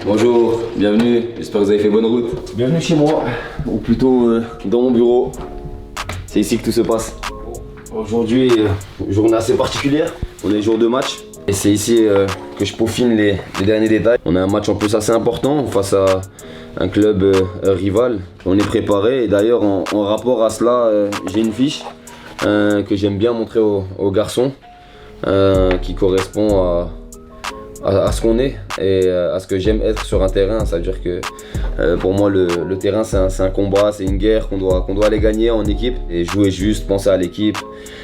Bonjour, bienvenue, j'espère que vous avez fait bonne route. Bienvenue chez moi, ou plutôt dans mon bureau. C'est ici que tout se passe. Aujourd'hui, journée assez particulière, on est jour de match. Et c'est ici que je peaufine les derniers détails. On a un match en plus assez important face à un club rival. On est préparé et d'ailleurs en rapport à cela, j'ai une fiche que j'aime bien montrer aux garçons qui correspond à ce qu'on est et à ce que j'aime être sur un terrain. Ça veut dire que pour moi le terrain c'est un combat, c'est une guerre qu'on doit aller gagner en équipe et jouer juste, penser à l'équipe,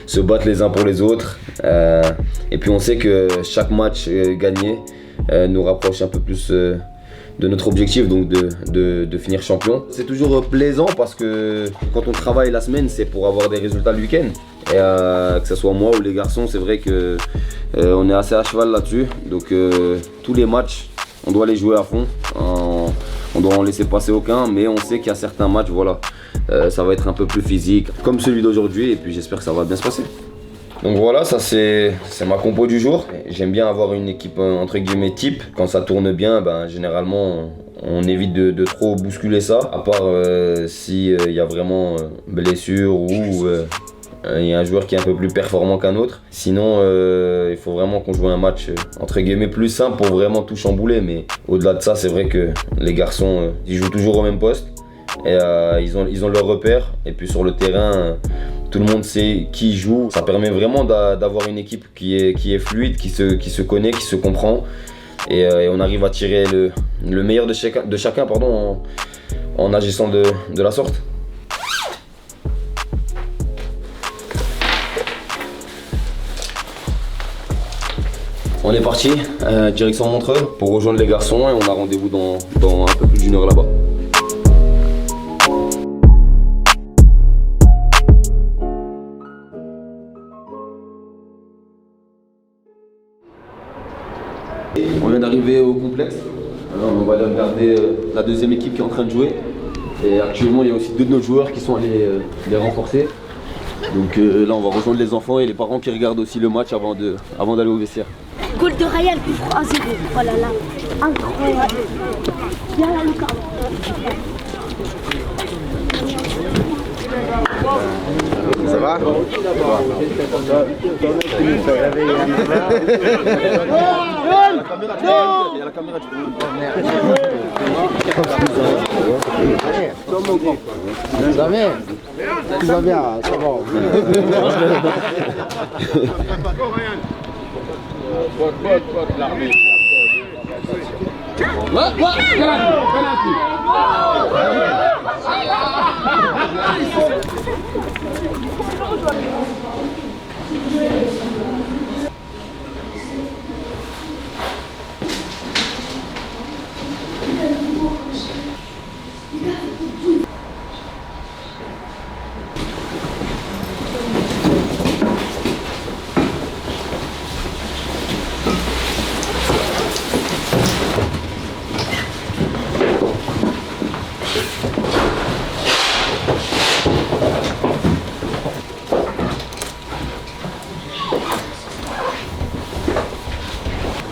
se battre les uns pour les autres et puis on sait que chaque match gagné nous rapproche un peu plus de notre objectif, donc de finir champion. C'est toujours plaisant parce que quand on travaille la semaine, c'est pour avoir des résultats le week-end. Et que ce soit moi ou les garçons, c'est vrai que on est assez à cheval là-dessus. Donc tous les matchs, on doit les jouer à fond. On doit en laisser passer aucun, mais on sait qu'il y a certains matchs, voilà, ça va être un peu plus physique, comme celui d'aujourd'hui, et puis j'espère que ça va bien se passer. Donc voilà, ça c'est ma compo du jour. J'aime bien avoir une équipe entre guillemets type. Quand ça tourne bien, ben, généralement on évite de trop bousculer ça. À part s'il y a vraiment blessure ou il y a un joueur qui est un peu plus performant qu'un autre. Sinon il faut vraiment qu'on joue un match entre guillemets plus simple pour vraiment tout chambouler. Mais au-delà de ça, c'est vrai que les garçons ils jouent toujours au même poste. Et ils ont leur repère. Et puis sur le terrain, tout le monde sait qui joue. Ça permet vraiment d'avoir une équipe qui est fluide, qui se connaît, qui se comprend. Et on arrive à tirer le meilleur de chacun en agissant de la sorte. On est parti, direction Montreux pour rejoindre les garçons et on a rendez-vous dans un peu plus d'une heure là-bas. On vient d'arriver au complexe. Alors, on va aller regarder la deuxième équipe qui est en train de jouer. Et actuellement, il y a aussi deux de nos joueurs qui sont allés les renforcer. Donc là, on va rejoindre les enfants et les parents qui regardent aussi le match avant d'aller au vestiaire. Goal de Ryan, 3-0. Oh là là, incroyable. Viens là, Lucas. Ça va? Il y a la caméra du coup. Jamais. Tout va bien, ça va.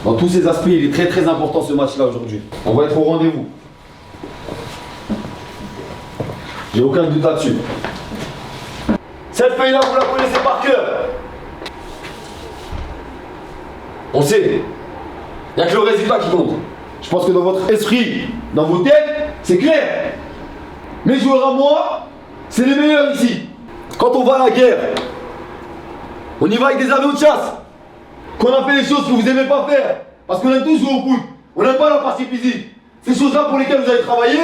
Dans tous ces aspects, il est très important ce match-là aujourd'hui. On va être au rendez-vous. J'ai aucun doute là-dessus. Cette feuille-là, vous la connaissez par cœur. On sait. Il n'y a que le résultat qui compte. Je pense que dans votre esprit, dans vos têtes, c'est clair. Mes joueurs à moi, c'est les meilleurs ici. Quand on va à la guerre, on y va avec des avions de chasse. Qu'on a fait les choses que vous n'aimez pas faire. Parce qu'on aime tous jouer au foot. On n'aime pas la partie physique. Ces choses-là pour lesquelles vous avez travaillé,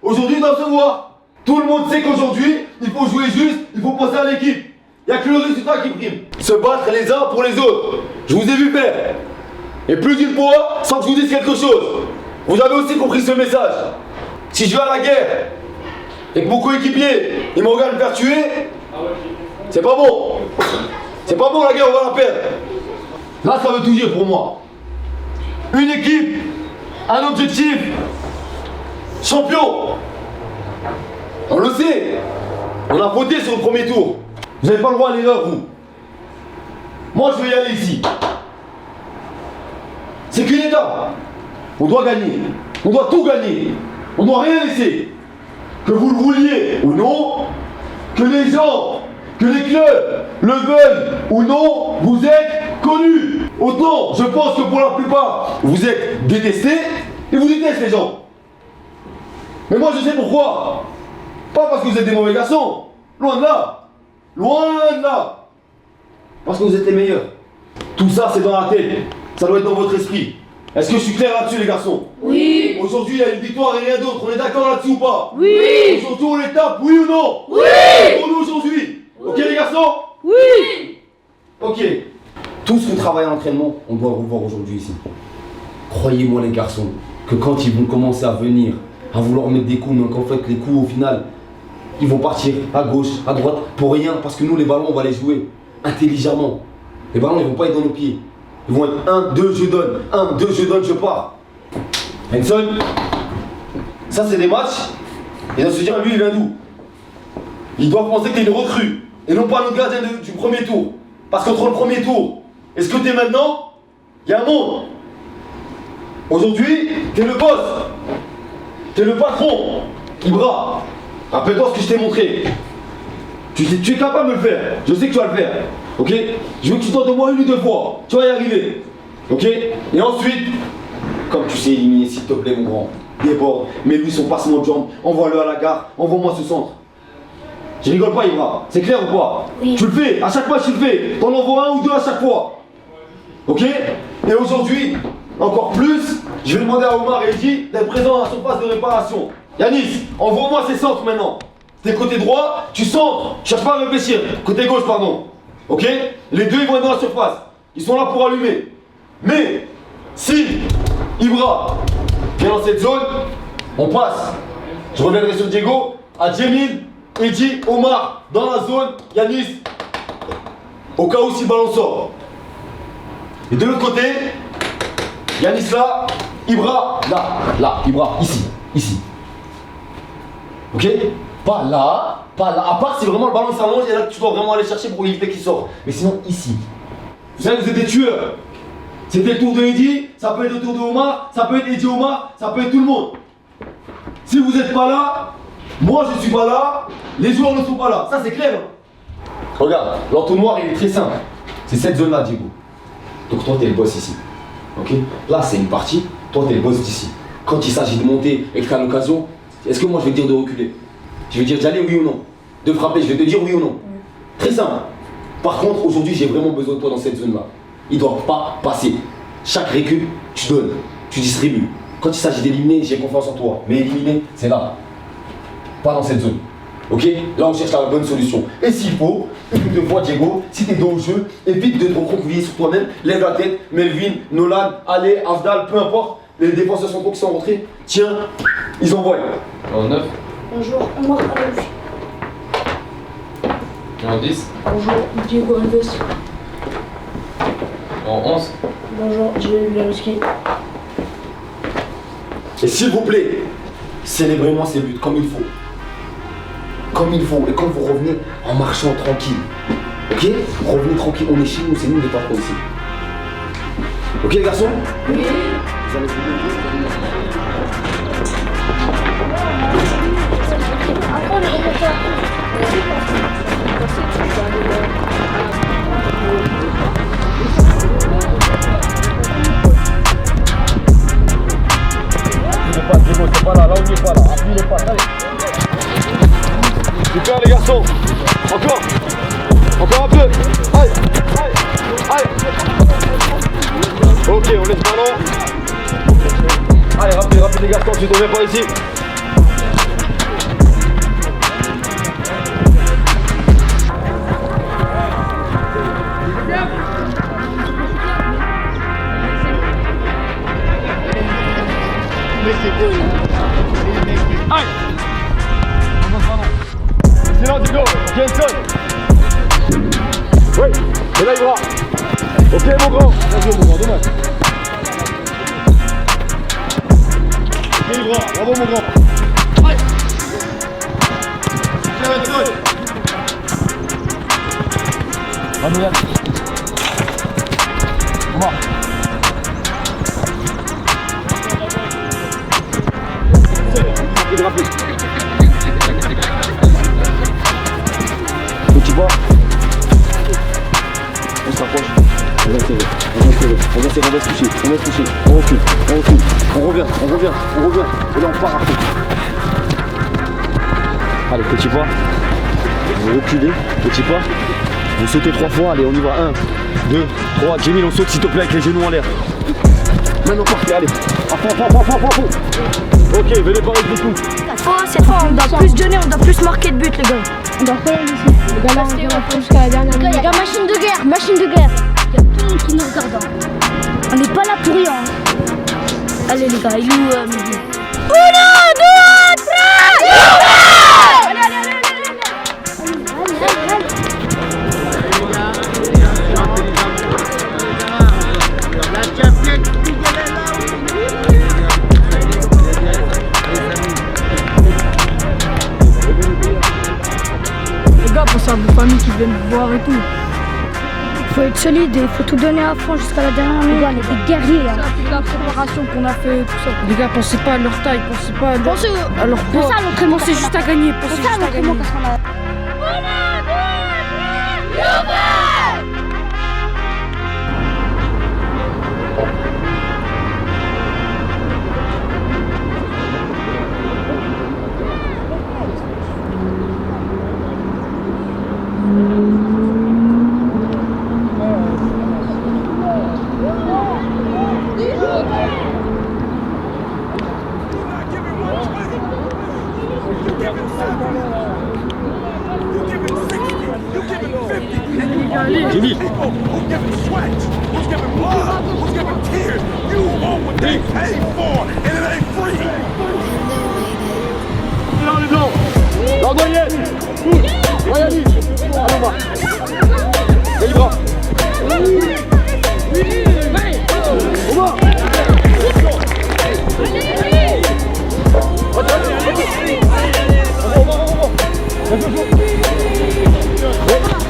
aujourd'hui doivent se voir. Tout le monde sait qu'aujourd'hui, il faut jouer juste, il faut penser à l'équipe. Il n'y a que le résultat qui prime. Se battre les uns pour les autres. Je vous ai vu faire. Et plus d'une fois, sans que je vous dise quelque chose. Vous avez aussi compris ce message. Si je vais à la guerre et que mon coéquipier, il me regarde me faire tuer, c'est pas bon. C'est pas bon la guerre, on va la perdre. Là, ça veut tout dire pour moi. Une équipe, un objectif, champion. On le sait. On a voté sur le premier tour. Vous n'avez pas le droit à l'erreur, vous. Moi, je vais y aller ici. C'est qu'une étape. On doit gagner. On doit tout gagner. On doit rien laisser. Que vous le vouliez ou non, que les gens, que les clubs le veulent ou non, vous êtes connus. Autant, je pense que pour la plupart, vous êtes détestés et vous détestez les gens. Mais moi, je sais pourquoi. Pas parce que vous êtes des mauvais garçons. Loin de là. Loin de là. Parce que vous êtes les meilleurs. Tout ça, c'est dans la tête. Ça doit être dans votre esprit. Est-ce que je suis clair là-dessus, les garçons? Oui. Aujourd'hui, il y a une victoire et rien d'autre. On est d'accord là-dessus ou pas? Oui. Aujourd'hui, on les tape, oui ou non? Oui. Pour nous aujourd'hui. Ok, les garçons? Oui. Ok. Tout ce qu'on travaille à l'entraînement, on doit le revoir aujourd'hui ici. Croyez-moi, les garçons, que quand ils vont commencer à venir, à vouloir mettre des coups, mais qu'en fait, les coups, au final, ils vont partir à gauche, à droite, pour rien, parce que nous, les ballons, on va les jouer intelligemment. Les ballons, ils vont pas être dans nos pieds. Ils vont être 1, 2, je donne. 1, 2, je donne, je pars. Henson, ça c'est des matchs. Et on se dire, lui, il vient d'où? Il doit penser que t'es une recrue. Et non pas notre gardien du premier tour. Parce qu'entre le premier tour et ce que t'es maintenant, il y a un monde. Aujourd'hui, t'es le boss. T'es le patron. Ibra, rappelle-toi ce que je t'ai montré. Tu es capable de le faire. Je sais que tu vas le faire. Ok? Je veux que tu tentes de moi 1 ou 2 fois. Tu vas y arriver. Ok? Et ensuite, comme tu sais éliminer, s'il te plaît, mon grand, déborde, mets-lui son passement de jambe, envoie-le à la gare, envoie-moi ce centre. Je rigole pas, Ibra. C'est clair ou pas? Oui. Tu le fais. À chaque match, tu le fais. T'en envoies 1 ou 2 à chaque fois. Ok? Et aujourd'hui, encore plus, je vais demander à Omar et Eddy d'être présents à la surface de réparation. Yanis, envoie-moi ces centres maintenant. T'es côté droit, tu centres, cherche pas à réfléchir. Côté gauche, pardon. Ok? Les deux, ils vont être dans la surface. Ils sont là pour allumer. Mais, si Ibra vient dans cette zone, on passe. Je reviendrai sur Diego, à Djemil, Eddy, Omar, dans la zone, Yanis, au cas où si le ballon sort. Et de l'autre côté, Yanis là, Ibra là, Ibra, ici. Ok? Pas là, à part si vraiment le ballon s'allonge et là tu dois vraiment aller chercher pour éviter qu'il sorte. Mais sinon ici. Vous savez, vous êtes des tueurs. C'était le tour de Eddy, ça peut être le tour de Omar, ça peut être Eddy Omar, ça peut être tout le monde. Si vous n'êtes pas là, moi je suis pas là, les joueurs ne sont pas là. Ça c'est clair. Regarde, l'entonnoir il est très simple. C'est cette zone là, Diego. Donc toi t'es le boss ici. Ok? Là c'est une partie, toi t'es le boss d'ici. Quand il s'agit de monter et que t'as l'occasion, est-ce que moi je vais te dire de reculer? Je vais te dire d'y aller oui ou non? De frapper, je vais te dire oui ou non? Très simple. Par contre, aujourd'hui, j'ai vraiment besoin de toi dans cette zone-là. Il ne doit pas passer. Chaque récup, tu donnes, tu distribues. Quand il s'agit d'éliminer, j'ai confiance en toi. Mais éliminer, c'est là. Pas dans cette zone. Ok? Là, on cherche la bonne solution. Et s'il faut, 1 ou 2 fois, Diego, si t'es dos au jeu, évite de te recroqueviller sur toi-même, lève la tête, Melvin, Nolan, Ale, Afdal, peu importe. Les défenseurs centraux qui sont rentrés, tiens, ils envoient. En 9, Bonjour, Omar Alouche. en 10, Bonjour, Diego Alves. en 11, Bonjour, Djibril Bialowski. Et s'il vous plaît, célébrez-moi ces buts comme il faut. Comme il faut. Et quand vous revenez en marchant tranquille. Ok? Revenez tranquille, on est chez nous, c'est nous les patrons ici. Ok les garçons? Oui. Vous allez Après, on est remonté à Diego, c'est pas là, on n'y est pas là, appuyez pas, allez. Super les garçons, encore un peu, aïe. Ok, on laisse ballon. Allez, rapide les garçons, tu ne reviens pas ici. Aïe. Excellent Diego, ok Henson. Oui, et là il va. Ok mon grand. Bien joué mon grand, dommage. Ok Ibra, bravo mon grand. Aïe. Tiens Henson. Bravo Yann. Omar. rapide. Petit pas. On se rapproche. On va serrer, on va se toucher, on recule, on revient. Et là on part après. Allez, petit pas. Vous reculez, petit pas. Vous sautez 3 fois, allez on y va. 1, 2, 3. Jamil, on saute s'il te plaît avec les genoux en l'air. Maintenant partez, allez. À fond. Ok, venez par avec beaucoup. Cette fois on doit plus donner, on doit plus marquer de but les gars. On doit faire ici. Les gars là on va jusqu'à la dernière minute. Les gars, machine de guerre. Il y a tout le monde qui nous regarde. On n'est pas là pour rien. Allez les gars, il est où Mehdi? 1, 2, 3. Les gars, pensez à vos familles qui viennent vous voir et tout. Faut être solide et il faut tout donner à fond jusqu'à la dernière minute. Les gars, on est des guerriers. Hein. Toute la préparation qu'on a fait, tout ça. Les gars, pensez pas à leur taille, pensez pas à leur poids. Pensez juste à gagner. Pensez juste à gagner. Jimmy. Who's giving sweat? Who's giving blood? Who's giving tears? You want what they paid for, and it ain't free. Là les blancs. L'Andoyenne. Rayani. Allons va. Libra. Omar.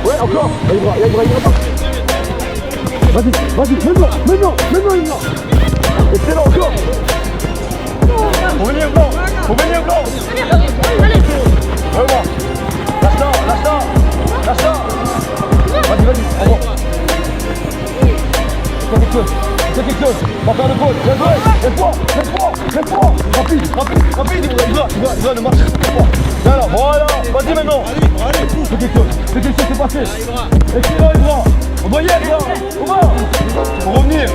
Ouais, encore. Il va pas. Vas-y, maintenant, excellent, encore. Faut venir blanc. Allez. Lâche ça. Vas-y, au revoir. C'est quelque chose. Va faire le pôle. Fais-toi. Rapide. Il va, ne marche pas. Voilà. Vas-y maintenant. C'est quelque chose, c'est passé. Excellent, Ibra. On doit y être, là. Omar. Faut revenir.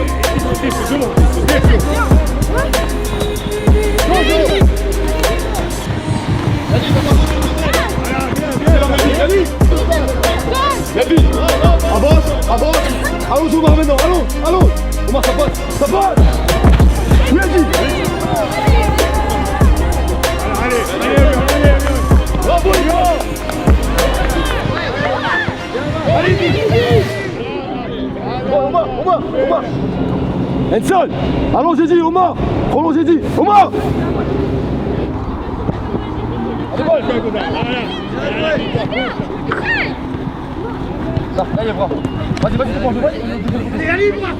Yabi. Avance. Allons, Omar, maintenant. Allons. Omar, ça passe. Oui, Yabi. Allez. Bravo, les gars. Allez, Omar. Enson. Allons-y, Omar. Prolongez-y. Omar. Ça, là, il y a bras. Vas-y, c'est bon, allez, bras.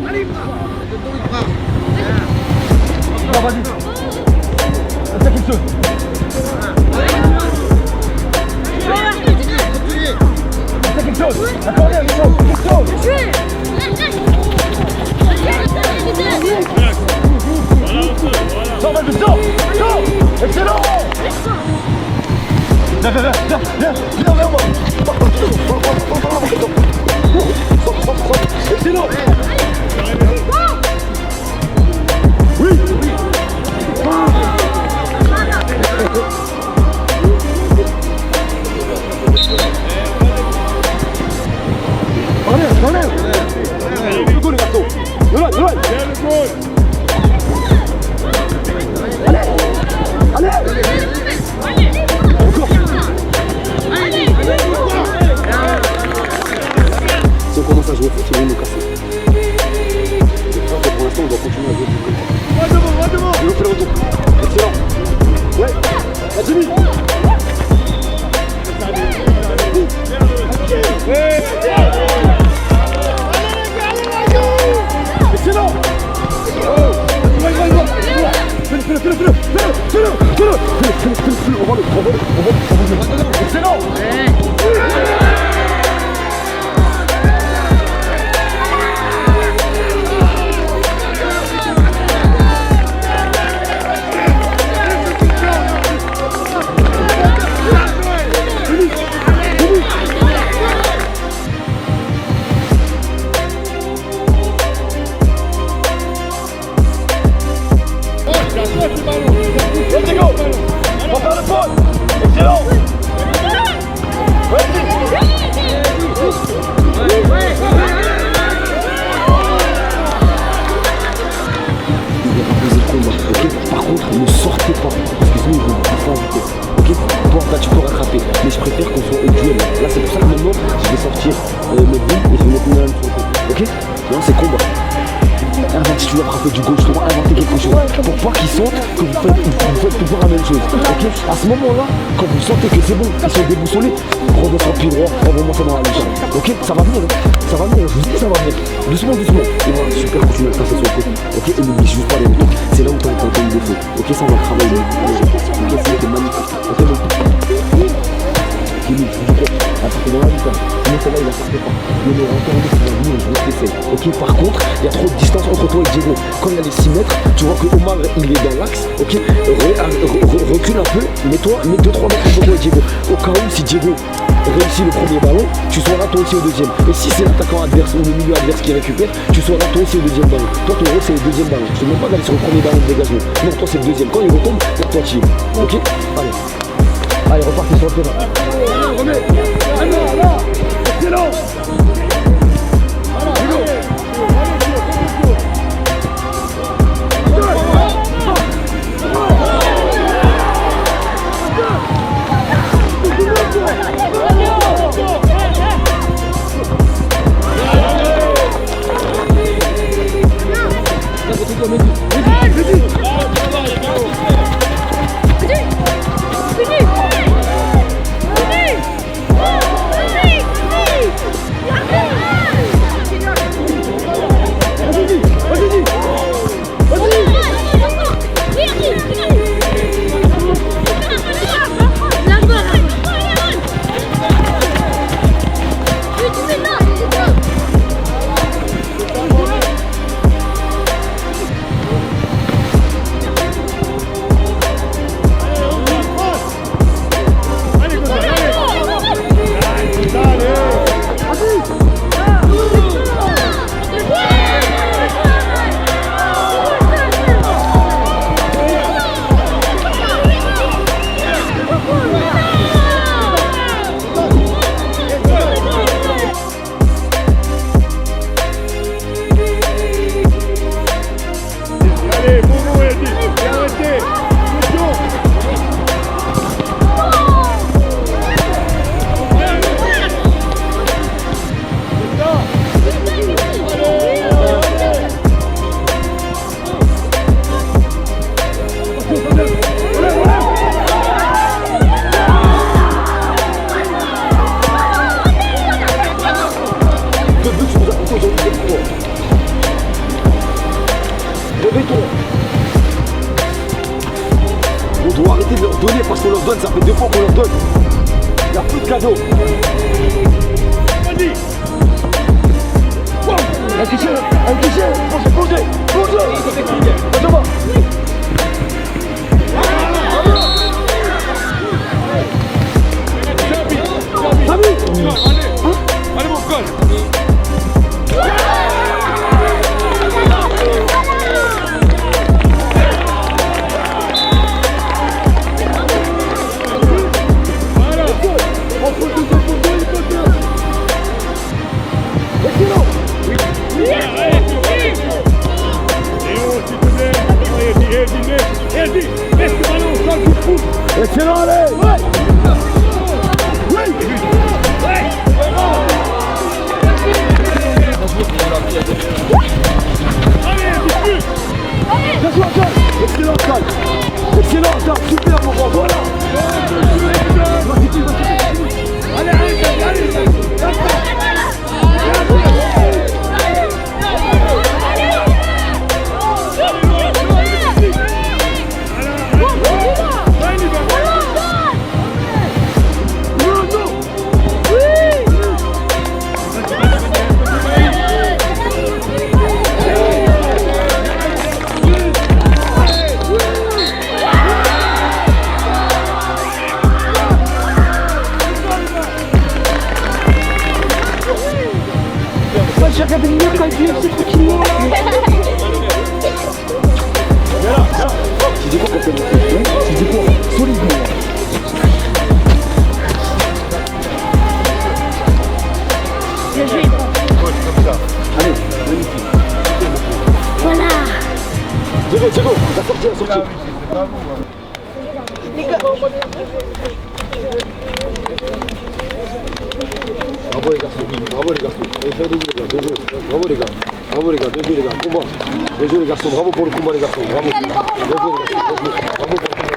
Non, vas-y. C'est quelque chose. C'est quelque chose. D'accord, quelque chose. Sors, vas-y, sors. Excellent. Viens vers moi. Excellent. Oui. Allez. Le goal, les garçons. Loin. Allez. Encore. Si on commence à jouer au foot, ils vont nous casser. Je crois que pour l'instant, on doit continuer à jouer du foot. Devant. On fait le retour. Excellent. Ouais. La Jimmy. jouer là. Là c'est pour ça que maintenant je vais sortir mes boules et je vais mettre une lame sur le côté. Ok? Non c'est combat. Invente, si tu vas frapper du gauche droit, inventez quelque chose. Pour pas qu'ils sentent que vous faites tout pour la même chose. Ok? À ce moment-là, quand vous sentez que c'est bon, ils sont déboussolés, redescends pied droit, envoie-moi ça dans la légende. Ok? Ça va venir, ça va venir, je vous dis ça va venir. Doucement, doucement. Et voilà, super, continue à le passer sur le côté. Ok? Et n'oublie juste pas les retours. C'est là où t'as une défaut. Ok? Ça on va le travailler. Ok? C'est magnifique. Ok? Donc, Kémy, je crois. Attends, dans la lutte. Mais celle-là, il la sortait pas. Mais le encore une fois, je vais te laisser. Ok, par contre, il y a trop de distance entre toi et Diego. Quand il y a les 6 mètres, tu vois que Omar, il est dans l'axe. Ok, recule un peu, mets-toi, mets 2-3 mètres entre toi et Diego. Au cas où, si Diego réussit le premier ballon, tu seras toi aussi au deuxième. Et si c'est l'attaquant adverse ou le milieu adverse qui récupère, tu seras toi aussi au deuxième ballon. Toi, ton rôle, c'est le deuxième ballon. Je te demande pas d'aller sur le premier ballon de dégagement. Non, toi, c'est le deuxième. Quand il retombe, c'est toi qui es. Ok, allez. Allez, repartez sur le terrain. Remets. Là. Excellent. On doit arrêter de leur donner parce qu'on leur donne, ça fait 2 fois qu'on leur donne. Il n'y a plus de cadeaux. Vas-y. Un cliché, plongez. Attends-moi. Allez mon frère. Excellent, allez. Excellent, super mon grand, voilà. J'ai regardé le mur quand il dit c'est tranquillement. Tu dis quoi quand tu dis quoi solidement. Bien joué. Allez, magnifique. Voilà. Diego, la sortie. Les gars. Bravo les garçons. Bravo les garçons. Allez, faire des jeux, les gars. Bien joué. Bravo les gars. Bravo les gars. Bien joué les gars. Combat. Bien joué les garçons. Bravo pour le combat les garçons. Bravo. Bien joué les garçons. Bravo pour le combat.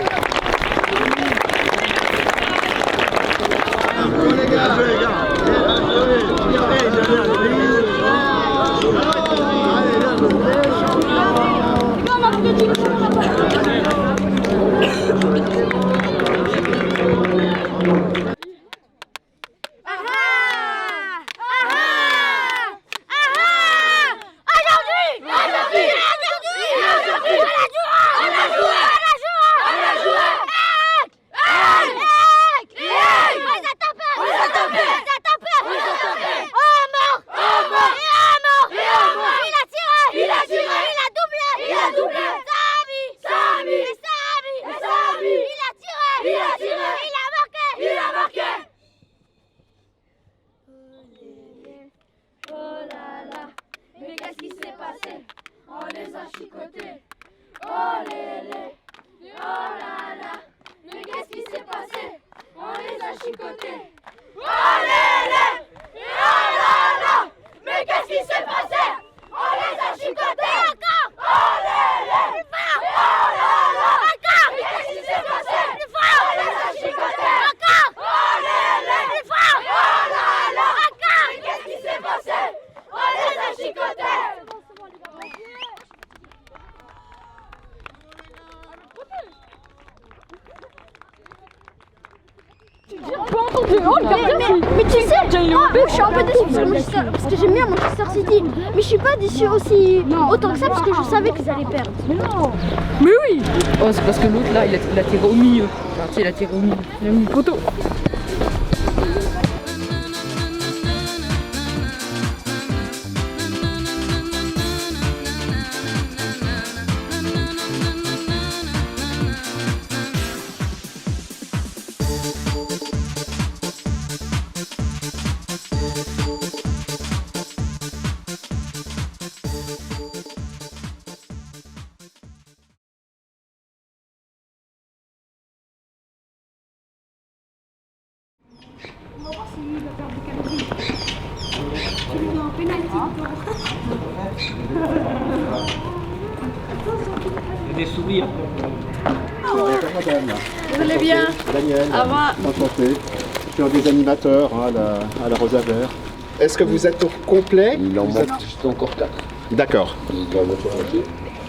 Mais tu sais, je suis un peu déçue parce que j'aime bien Manchester City. Mais je suis pas déçue aussi autant que ça parce que je savais qu'ils allaient perdre. Mais non. Mais oui. Oh, c'est parce que l'autre là, il a tiré au milieu. Enfin, tu sais, il a tiré au milieu. Il a mis le poteau. Des sourires. Vous allez bien? Daniel, enchanté. Je suis un des animateurs à la Rosa Vert. Est-ce que vous êtes au complet? Il en manque juste encore 4. D'accord.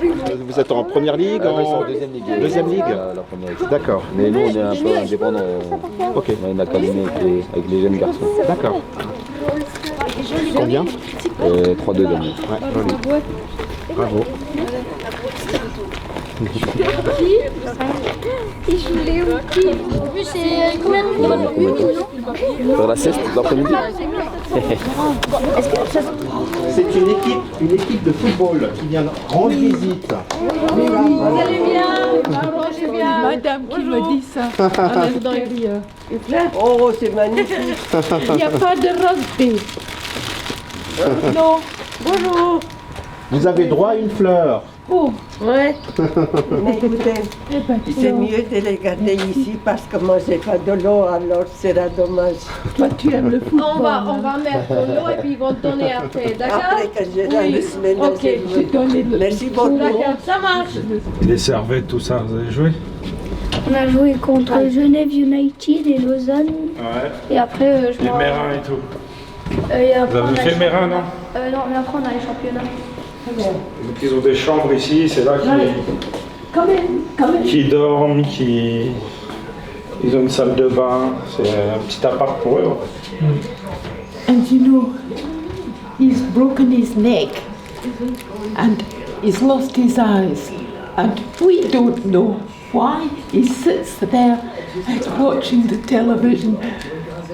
Vous êtes en première ligue? En deuxième ligue. Deuxième ligue? La première ligue. D'accord. Mais nous, on est un peu indépendants. Ok. On a une académie avec les jeunes garçons. D'accord. Combien? 3-2 gagnés. Ouais, joli. Bravo. Il joue les hockey. En plus, c'est combien de minutes? Faire la sieste l'après-midi. C'est une équipe de football qui vient rendre visite. Vous allez bien? Madame qui me dit ça. En intérieur. Oh, c'est magnifique. Il n'y a pas de rugby. Non. Bonjour. Vous avez droit à une fleur. Oh. Ouais. Mais écoutez, c'est mieux de les garder ici parce que moi j'ai pas de l'eau, alors sera dommage. Toi, tu aimes le football. On va mettre l'eau et puis ils vont te donner après, d'accord? Après que j'ai dans le semaine, Ok, je te donne le... Merci beaucoup. D'accord, ça marche. Les servettes, tout ça, vous avez joué? On a joué contre Genève United et Lausanne. Ouais. Et après, je Les m'en... Mérins et tout. et après, Vous avez on a fait les Mérin, non? Non, mais après, on a les championnats. Donc ils ont des chambres ici, c'est là qu'ils dorment, ils ont une salle de bain, c'est un petit appart pour eux. And you know, he's broken his neck and he's lost his eyes, and we don't know why he sits there watching the television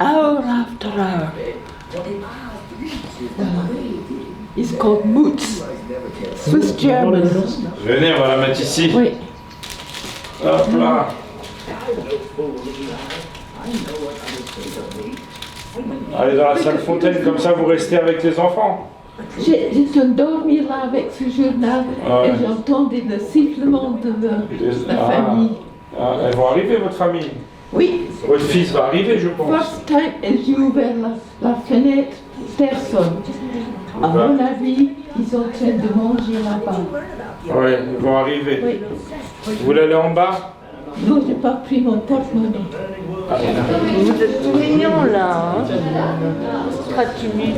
hour after hour. He's called Moots, Swiss German. Venez, on va la mettre ici. Oui. Hop là. Allez dans la salle fontaine, comme ça vous restez avec les enfants. J'ai dormi là avec ce journal et j'entendais le sifflement de la famille. Elles vont arriver, votre famille? Oui, Votre fils va arriver, je pense. First time, j'ai ouvert la fenêtre, personne. À mon avis, ils sont en train de manger là-bas. Ouais, ils vont arriver. Oui. Vous voulez aller en bas? Non, j'ai pas pris mon porte-monnaie. Vous êtes tout mignon là, hein. Très timide.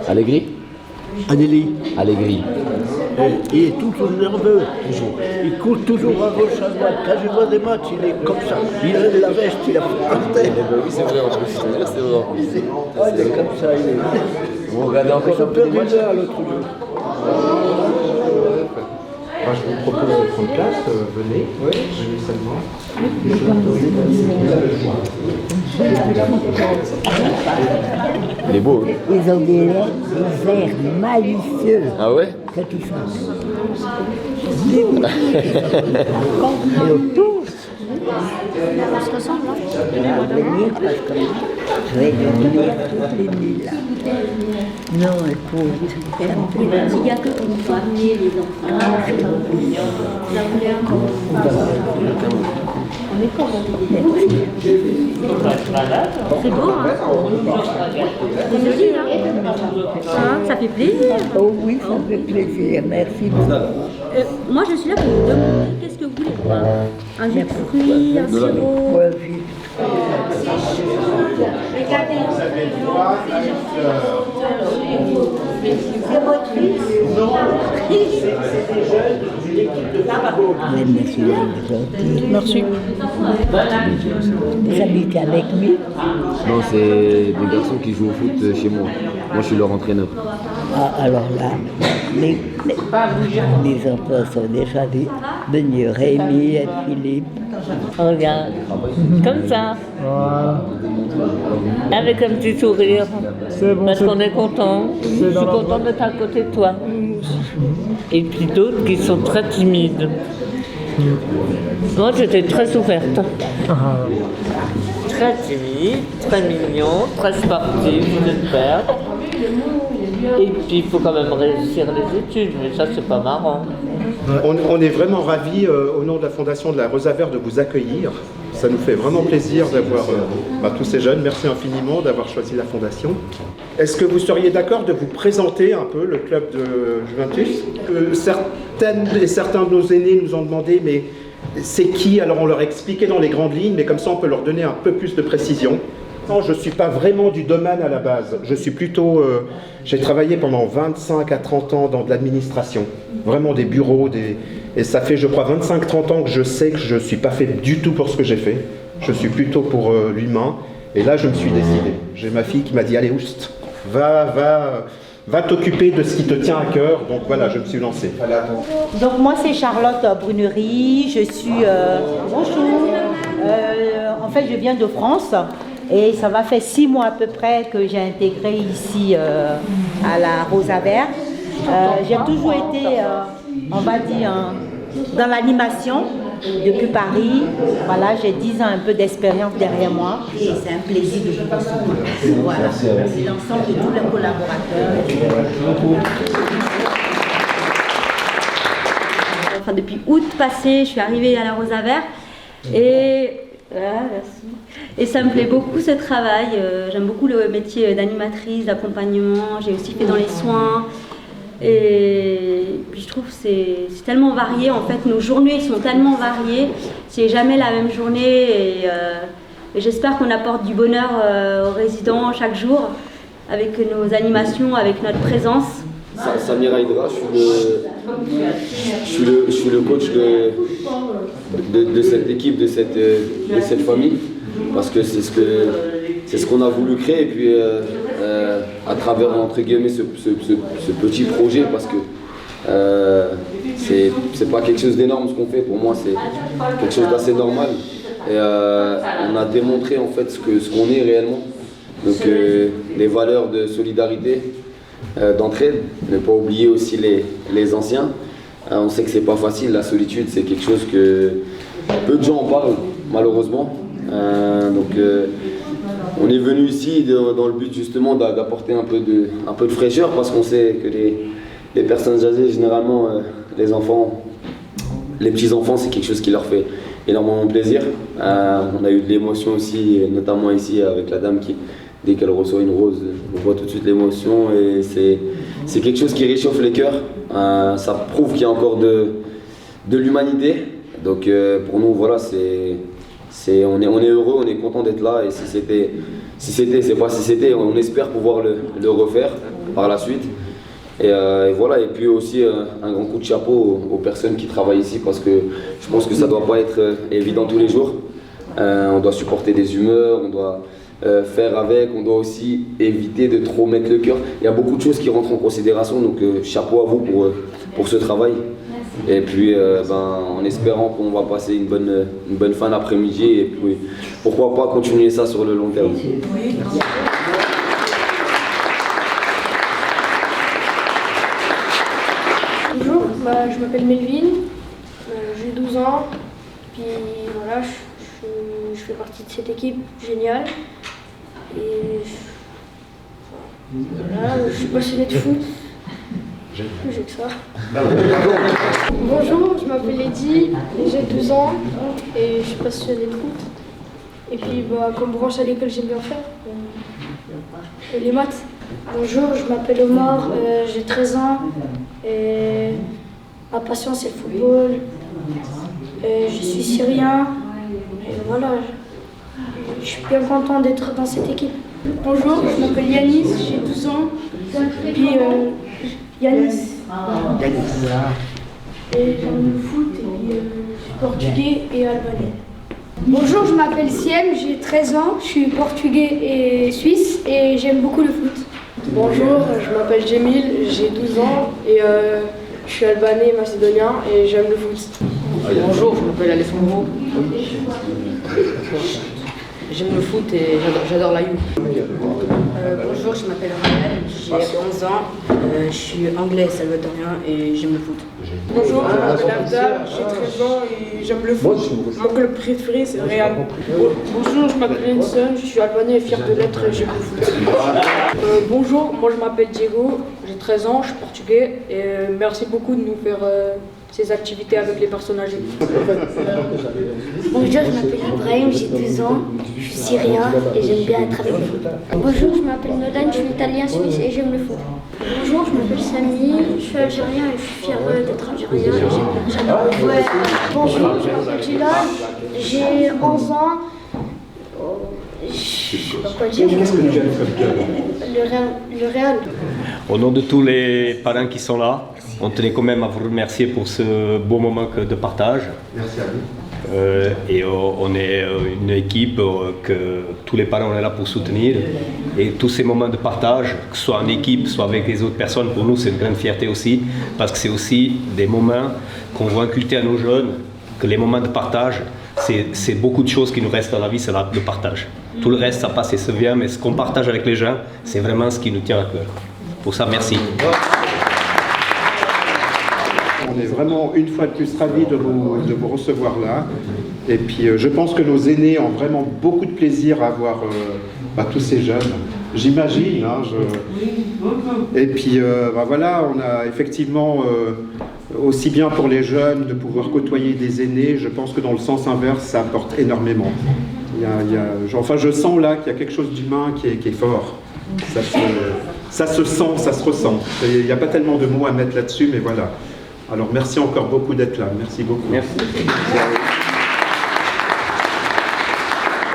Allegri? Adélie, Allegri. il est toujours nerveux, toujours. Il court toujours à gauche, à droite. Quand je vois des matchs, il est comme ça. Il a la veste, il a fait Oui, c'est vrai, je te jure, c'est vrai. il est comme ça, il est. Vous regardez encore un peu les matchs? l'autre jour. Moi, je vous propose de prendre place, venez. Venez seulement. Il est beau. Hein? Ils ont des airs malicieux. Ah ouais? Quand ils sont. Et autour. On se ressemble, hein. Je vais venir parce que je vais venir toutes les nuits là. Non, écoute. Il y a que une famille, les enfants. C'est beau, hein. C'est joli, hein. Ça fait plaisir. Oh oui, ça fait plaisir. Merci beaucoup. Moi, je suis là pour vous demander qu'est-ce que vous voulez boire. Un jus de fruits, un sirop. Ouais, puis, les messieurs, gentil. Merci. Vous habitez avec lui? Non, c'est des garçons qui jouent au foot chez moi. Moi, je suis leur entraîneur. Ah, alors là, les enfants sont déjà venus, Rémi et Philippe. Regarde, comme ça, avec un petit sourire, parce qu'on est content. Je suis contente d'être à côté de toi. Et puis d'autres qui sont très timides. Moi, j'étais très ouverte. Très timide, très mignon, très sportif, j'espère. Et puis il faut quand même réussir les études, mais ça c'est pas marrant. On est vraiment ravis, au nom de la Fondation de la Rosa Verte, de vous accueillir. Ça nous fait vraiment plaisir d'avoir tous ces jeunes. Merci infiniment d'avoir choisi la Fondation. Est-ce que vous seriez d'accord de vous présenter un peu le club de Juventus? Certaines et certains de nos aînés nous ont demandé, mais c'est qui? Alors on leur a expliqué dans les grandes lignes, mais comme ça on peut leur donner un peu plus de précision. Non, je ne suis pas vraiment du domaine à la base. Je suis plutôt... j'ai travaillé pendant 25 à 30 ans dans de l'administration. Vraiment des bureaux, et ça fait, je crois, 25-30 ans que je sais que je ne suis pas fait du tout pour ce que j'ai fait. Je suis plutôt pour l'humain. Et là, je me suis décidé. J'ai ma fille qui m'a dit, allez, oust, va t'occuper de ce qui te tient à cœur. Donc voilà, je me suis lancé. Donc moi, c'est Charlotte Brunerie. Je suis... bonjour. En fait, je viens de France. Et ça va faire 6 mois à peu près que j'ai intégré ici à la Rosa Verte. J'ai toujours été, on va dire, dans l'animation depuis Paris. Voilà, j'ai 10 ans un peu d'expérience derrière moi. Et c'est un plaisir de vous recevoir. Voilà, c'est l'ensemble de tous les collaborateurs. Enfin, depuis août passé, je suis arrivée à la Rosa Verte. Et... Voilà, merci. Et ça me plaît beaucoup ce travail. J'aime beaucoup le métier d'animatrice, d'accompagnement. J'ai aussi fait dans les soins. Et puis je trouve que c'est tellement varié. En fait, nos journées sont tellement variées. C'est jamais la même journée. Et j'espère qu'on apporte du bonheur aux résidents chaque jour avec nos animations, avec notre présence. Samir Haïdra, je suis le coach de cette équipe, de cette famille, parce que c'est ce qu'on a voulu créer, et puis à travers, entre guillemets, ce petit projet, parce que c'est pas quelque chose d'énorme ce qu'on fait, pour moi c'est quelque chose d'assez normal, et on a démontré en fait ce qu'on est réellement, donc les valeurs de solidarité, d'entraide, ne pas oublier aussi les anciens. On sait que c'est pas facile, la solitude c'est quelque chose que peu de gens en parlent malheureusement. Donc on est venu ici dans le but justement d'apporter un peu de fraîcheur, parce qu'on sait que les personnes âgées, généralement, les enfants, les petits-enfants, c'est quelque chose qui leur fait énormément plaisir. On a eu de l'émotion aussi, notamment ici avec la dame qui, dès qu'elle reçoit une rose, on voit tout de suite l'émotion et c'est quelque chose qui réchauffe les cœurs. Ça prouve qu'il y a encore de l'humanité. Donc pour nous, voilà, on est heureux, on est content d'être là et on espère pouvoir le refaire par la suite. Et voilà, et puis aussi un grand coup de chapeau aux personnes qui travaillent ici parce que je pense que ça ne doit pas être évident tous les jours. On doit supporter des humeurs, on doit faire avec, on doit aussi éviter de trop mettre le cœur. Il y a beaucoup de choses qui rentrent en considération, donc chapeau à vous pour ce travail. Et puis en espérant qu'on va passer une bonne fin d'après-midi et puis pourquoi pas continuer ça sur le long terme. Merci. Bonjour, je m'appelle Melvin, j'ai 12 ans, puis voilà, je fais partie de cette équipe géniale. Et voilà, je suis passionné de foot. J'ai que ça. Bonjour, je m'appelle Eddy, j'ai 12 ans et je suis passionné de foot. Et puis comme branche à l'école, j'aime bien faire les maths. Bonjour, je m'appelle Omar, j'ai 13 ans et ma passion c'est le football. Je suis syrien et voilà, je suis bien content d'être dans cette équipe. Bonjour, je m'appelle Yanis, j'ai 12 ans. Puis Yanis. Et j'aime le foot et puis je suis portugais et albanais. Bonjour, je m'appelle Siem, j'ai 13 ans, je suis portugais et suisse et j'aime beaucoup le foot. Bonjour, je m'appelle Jemil, j'ai 12 ans et je suis albanais et macédonien et j'aime le foot. Bonjour, je m'appelle Alessandro. J'aime le foot et j'adore la youth. Bonjour, je m'appelle Ryan, j'ai 11 ans, je suis anglais salvadorien et j'aime le foot. Bonjour, je m'appelle Abdal, j'ai 13 ans et j'aime le foot. Mon club préféré c'est le Real. Bonjour, je m'appelle Enson, je suis albanais et fier de l'être et j'aime le foot. Bonjour, moi je m'appelle Diego, j'ai 13 ans, je suis portugais et merci beaucoup de nous faire ces activités avec les personnes âgées. Bonjour, je m'appelle Ibrahim, j'ai 12 ans, je suis syrien et j'aime bien être avec le foot. Bonjour, je m'appelle Nodan, je suis italien suisse et j'aime le foot. Bonjour, je m'appelle Samy, je suis algérien et je suis fier d'être algérien et j'aime le foot. Bonjour, je m'appelle Gilal, j'ai 11 ans. Je sais pas quoi dire. Qu'est-ce que tu aimes comme club ? Le Real. Au nom de tous les parents qui sont là, on tenait quand même à vous remercier pour ce beau moment de partage. Merci à vous. Et on est une équipe que tous les parents sont là pour soutenir. Et tous ces moments de partage, que ce soit en équipe, soit avec les autres personnes, pour nous c'est une grande fierté aussi, parce que c'est aussi des moments qu'on veut inculquer à nos jeunes, que les moments de partage, c'est beaucoup de choses qui nous restent dans la vie, c'est le partage. Tout le reste, ça passe et ça vient, mais ce qu'on partage avec les gens, c'est vraiment ce qui nous tient à cœur. Pour ça, merci. On est vraiment une fois de plus ravis de vous recevoir là. Et puis je pense que nos aînés ont vraiment beaucoup de plaisir à voir tous ces jeunes. J'imagine. Et puis voilà, on a effectivement aussi bien pour les jeunes de pouvoir côtoyer des aînés. Je pense que dans le sens inverse, ça apporte énormément. Je sens là qu'il y a quelque chose d'humain qui est fort. Ça se sent, ça se ressent. Il n'y a pas tellement de mots à mettre là-dessus, mais voilà. Alors merci encore beaucoup d'être là. Merci beaucoup. Merci.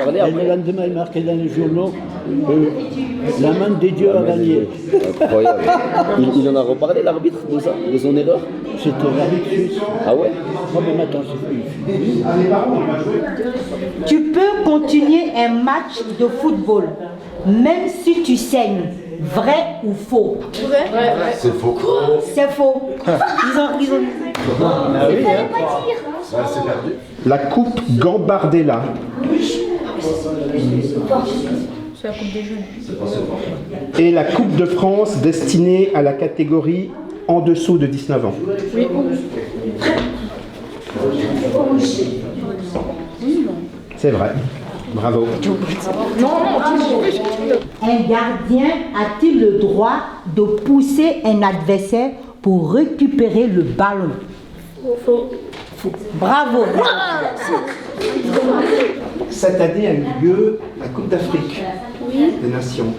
Et le lendemain, il marquait dans les journaux la main des dieux a gagné. Incroyable. Il en a reparlé, l'arbitre, de ça, de son erreur? C'était l'arbitre suisse. Ah ouais? Oh mais attends, c'est plus. Tu peux continuer un match de football, même si tu saignes. Vrai ou faux? Vrai. C'est faux. C'est faux. Ils ont... Ah oui, c'est perdu. La coupe Gambardella. C'est la coupe des jeunes. Et la coupe de France destinée à la catégorie en dessous de 19 ans. Oui. C'est vrai. Bravo. Un gardien a-t-il le droit de pousser un adversaire pour récupérer le ballon. Bravo. Cette année a eu lieu la Coupe d'Afrique des Nations.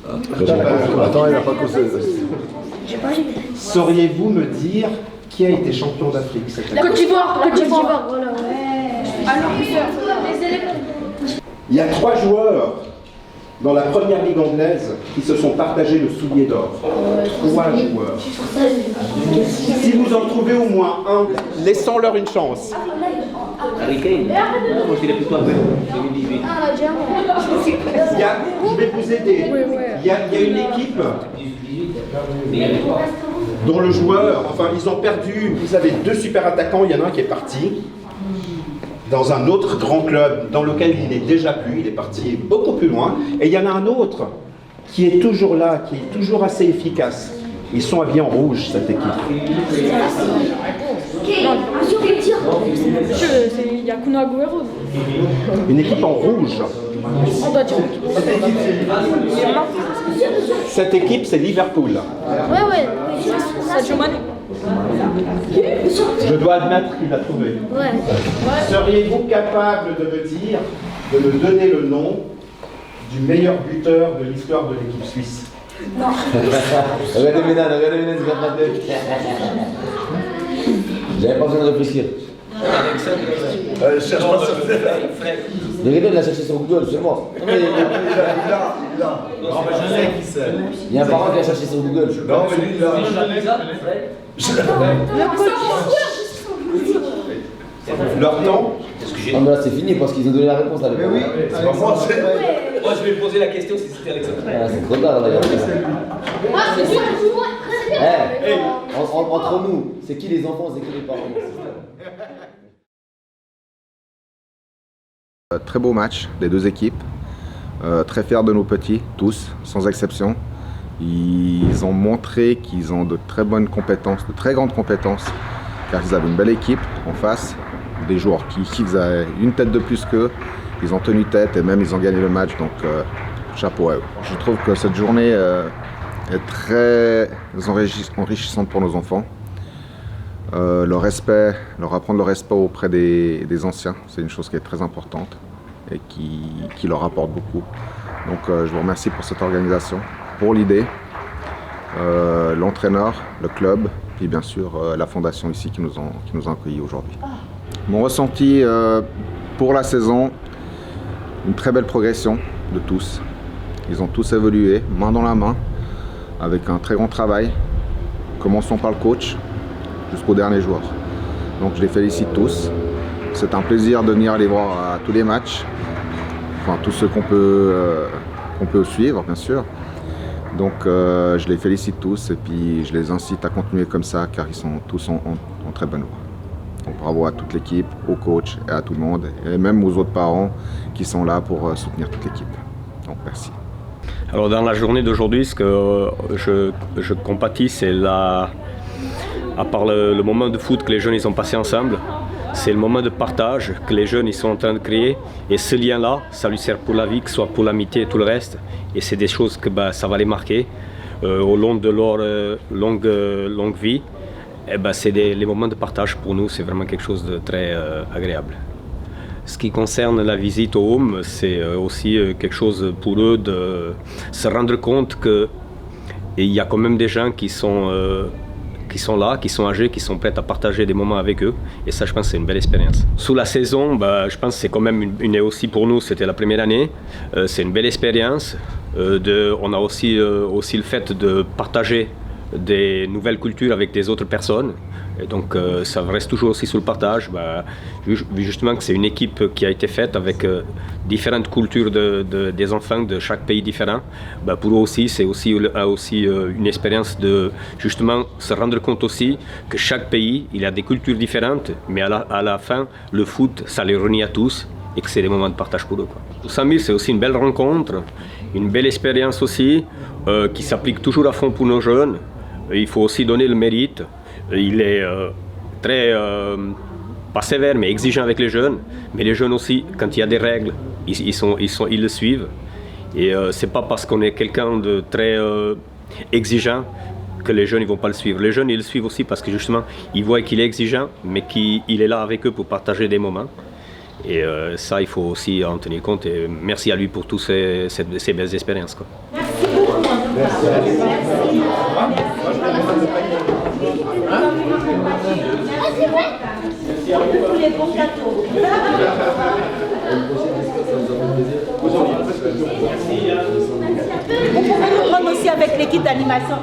Attends, il n'a pas causé. Sauriez-vous me dire qui a été champion d'Afrique cette année? La Côte d'Ivoire, voilà. Il y a 3 joueurs dans la première ligue anglaise qui se sont partagés le soulier d'or. 3 joueurs. Si vous en trouvez au moins un, laissons-leur une chance. Harry Kane. Moi, je dirais plutôt après 2018. Je vais vous aider. Il y a une équipe dont le joueur, enfin ils ont perdu, vous avez 2 super attaquants, il y en a un qui est parti dans un autre grand club dans lequel il n'est déjà plus, il est parti beaucoup plus loin, et il y en a un autre qui est toujours là, qui est toujours assez efficace. Ils sont habillés en rouge, cette équipe. Il y a Kun Agüero. Une équipe en rouge. Cette équipe, c'est Liverpool. Ouais. Sadio Mané. Je dois admettre qu'il l'a trouvé. Ouais. Seriez-vous capable de me donner le nom du meilleur buteur de l'histoire de l'équipe suisse? Non. Regardez Ménane, c'est pas ma tête. J'avais pas besoin de réfléchir. Je cherche pas ça. Le Redon l'a cherché sur Google, c'est moi. Il a. Non, mais je sais qui c'est. Il y a un parent qui a cherché sur Google. Non, mais lui, il a. Leur temps? Ah, mais là, c'est fini parce qu'ils ont donné la réponse là. Mais oui, c'est pas moi, c'est. Moi, je vais poser la question si c'était Alexandre. Ah, c'est trop tard là. Entre nous, c'est qui les enfants, c'est qui les parents? Très beau match des 2 équipes, très fiers de nos petits, tous, sans exception. Ils ont montré qu'ils ont de très bonnes compétences, de très grandes compétences, car ils avaient une belle équipe en face, des joueurs qui avaient une tête de plus qu'eux. Ils ont tenu tête et même ils ont gagné le match, donc chapeau à eux. Je trouve que cette journée est très enrichissante pour nos enfants. Le respect, leur apprendre le respect auprès des anciens, c'est une chose qui est très importante et qui leur apporte beaucoup. Donc je vous remercie pour cette organisation, pour l'idée, l'entraîneur, le club, puis bien sûr la fondation ici qui nous ont accueillis aujourd'hui. Mon ressenti pour la saison, une très belle progression de tous. Ils ont tous évolué, main dans la main, avec un très grand travail. Commençons par le coach, jusqu'au dernier joueur. Donc je les félicite tous. C'est un plaisir de venir les voir à tous les matchs, enfin tous ceux qu'on peut suivre bien sûr. Donc je les félicite tous et puis je les incite à continuer comme ça car ils sont tous en très bonne voie. Donc bravo à toute l'équipe, au coach et à tout le monde et même aux autres parents qui sont là pour soutenir toute l'équipe. Donc merci. Alors dans la journée d'aujourd'hui, ce que je compatis, c'est à part le moment de foot que les jeunes ils ont passé ensemble, c'est le moment de partage que les jeunes ils sont en train de créer. Et ce lien-là, ça lui sert pour la vie, que ce soit pour l'amitié et tout le reste. Et c'est des choses que ça va les marquer au long de leur longue vie. Et c'est les moments de partage pour nous, c'est vraiment quelque chose de très agréable. Ce qui concerne la visite au home, c'est aussi quelque chose pour eux de se rendre compte qu'il y a quand même des gens qui sont là, qui sont âgés, qui sont prêts à partager des moments avec eux. Et ça, je pense, c'est une belle expérience. Sous la saison, je pense que c'est quand même aussi pour nous, c'était la première année. C'est une belle expérience. On a aussi le fait de partager des nouvelles cultures avec des autres personnes. Et donc ça reste toujours aussi sur le partage, justement que c'est une équipe qui a été faite avec différentes cultures des enfants de chaque pays différent. Pour eux aussi, c'est aussi une expérience de justement se rendre compte aussi que chaque pays, il a des cultures différentes, mais à la fin, le foot, ça les réunit à tous et que c'est des moments de partage pour eux. Pour Samir, c'est aussi une belle rencontre, une belle expérience aussi, qui s'applique toujours à fond pour nos jeunes. Il faut aussi donner le mérite. Il est très, pas sévère, mais exigeant avec les jeunes. Mais les jeunes aussi, quand il y a des règles, ils le suivent. Et c'est pas parce qu'on est quelqu'un de très exigeant que les jeunes ne vont pas le suivre. Les jeunes, ils le suivent aussi parce que justement, ils voient qu'il est exigeant, mais qu'il est là avec eux pour partager des moments. Et ça, il faut aussi en tenir compte. Et merci à lui pour toutes ces belles expériences, quoi. Tous les bons gâteaux. Vous pouvez nous prendre aussi avec l'équipe d'animation.